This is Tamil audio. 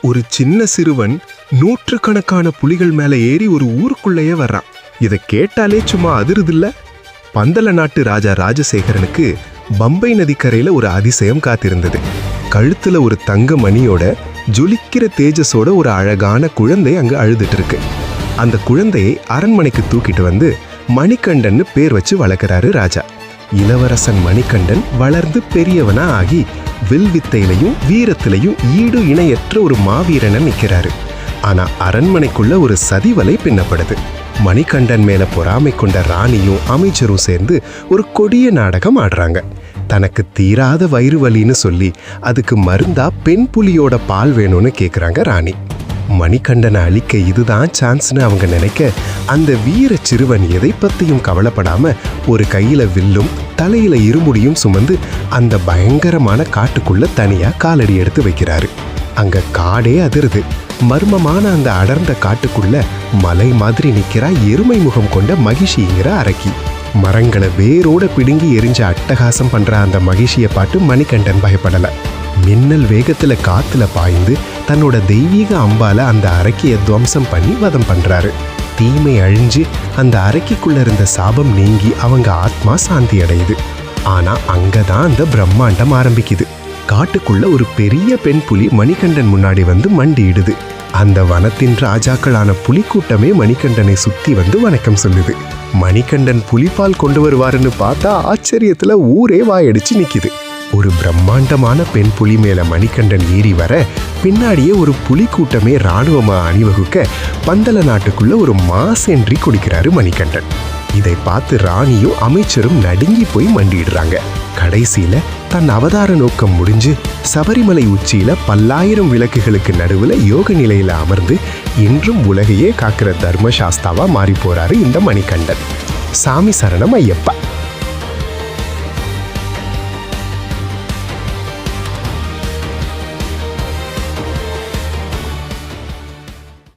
ஒரு சின்ன சிறுவன் நூற்றுக்கணக்கான புலிகள் மேல ஏறி ஒரு ஊருக்குள்ளேயே வர்றான். இதை கேட்டாலே சும்மா அதிருதில்ல. பந்தல நாட்டு ராஜா ராஜசேகரனுக்கு பம்பை நதிக்கரையில ஒரு அதிசயம் காத்திருந்தது. கழுத்துல ஒரு தங்க மணியோட ஜொலிக்கிற தேஜஸோட ஒரு அழகான குழந்தை அங்க அழுதுட்டு இருக்கு. அந்த குழந்தையை அரண்மனைக்கு தூக்கிட்டு வந்து மணிகண்டன்னு பேர் வச்சு வளர்க்கிறாரு ராஜா. இளவரசன் மணிகண்டன் வளர்ந்து பெரியவனா ஆகி வில்வித்தையிலையும் வீரத்திலையும் ஈடு இணையற்ற ஒரு மாவீரனை நிற்கிறாரு. ஆனா அரண்மனைக்குள்ள ஒரு சதிவலை பின்னப்படுது. மணிகண்டன் மேல பொறாமை கொண்ட ராணியும் அமைச்சரும் சேர்ந்து ஒரு கொடிய நாடகம் ஆடுறாங்க. தனக்கு தீராத வயிறு வலின்னு சொல்லி அதுக்கு மருந்தா பெண் புலியோட பால் வேணும்னு கேட்குறாங்க ராணி. மணிகண்டனை அழிக்க இதுதான் சான்ஸ்னு அவங்க நினைக்க, அந்த வீர சிறுவன் எதை பத்தியும் கவலைப்படாம ஒரு கையில வில்லும் தலையில இருமுடியும் சுமந்து அந்த பயங்கரமான காட்டுக்குள்ள தனியா காலடி எடுத்து வைக்கிறாரு. அங்க காடே அதிருது. மர்மமான அந்த அடர்ந்த காட்டுக்குள்ள மலை மாதிரி நிக்கிறா எருமை முகம் கொண்ட மகிஷிங்கிற அரக்கி. மரங்களை வேரோட பிடுங்கி எரிஞ்ச அட்டகாசம் பண்ற அந்த மகிஷியை பார்த்து மணிகண்டன் பயப்படல. மின்னல் வேகத்துல காத்துல பாய்ந்து தன்னோட தெய்வீக அம்பால அந்த அரக்கியை துவம்சம் பண்ணி வதம் பண்றாரு. தீமை அழிஞ்சு அந்த அரக்கிக்குள்ள இருந்த சாபம் நீங்கி அவங்க ஆத்மா சாந்தி அடையுது. ஆனா அங்கதான் அந்த பிரம்மாண்டம் ஆரம்பிக்குது. காட்டுக்குள்ள ஒரு பெரிய பெண் புலி மணிகண்டன் முன்னாடி வந்து மண்டியிடுது. அந்த வனத்தின் ராஜாக்களான புலிக்கூட்டமே மணிகண்டனை சுத்தி வந்து வணக்கம் சொல்லுது. மணிகண்டன் புலிப்பால் கொண்டு வருவாருன்னு பார்த்தா ஆச்சரியத்துல ஊரே வாயடிச்சு நிக்குது. ஒரு பிரம்மாண்டமான பெண் புலி மேல மணிகண்டன் ஏறி வர பின்னாடியே ஒரு புலிக்கூட்டமே இராணுவமா அணிவகுக்க பந்தல நாட்டுக்குள்ள ஒரு மாஸ் என்ட்ரி கொடுக்கிறாரு மணிகண்டன். இதை பார்த்து ராணியும் அமைச்சரும் நடுங்கி போய் மண்டிடுறாங்க. கடைசியில தன் அவதார நோக்கம் முடிஞ்சு சபரிமலை உச்சியில பல்லாயிரம் விளக்குகளுக்கு நடுவுல யோக நிலையில அமர்ந்து இன்றும் உலகையே காக்கிற தர்மசாஸ்தாவா மாறி போறாரு இந்த மணிகண்டன். சாமி சரணம் ஐயப்பா.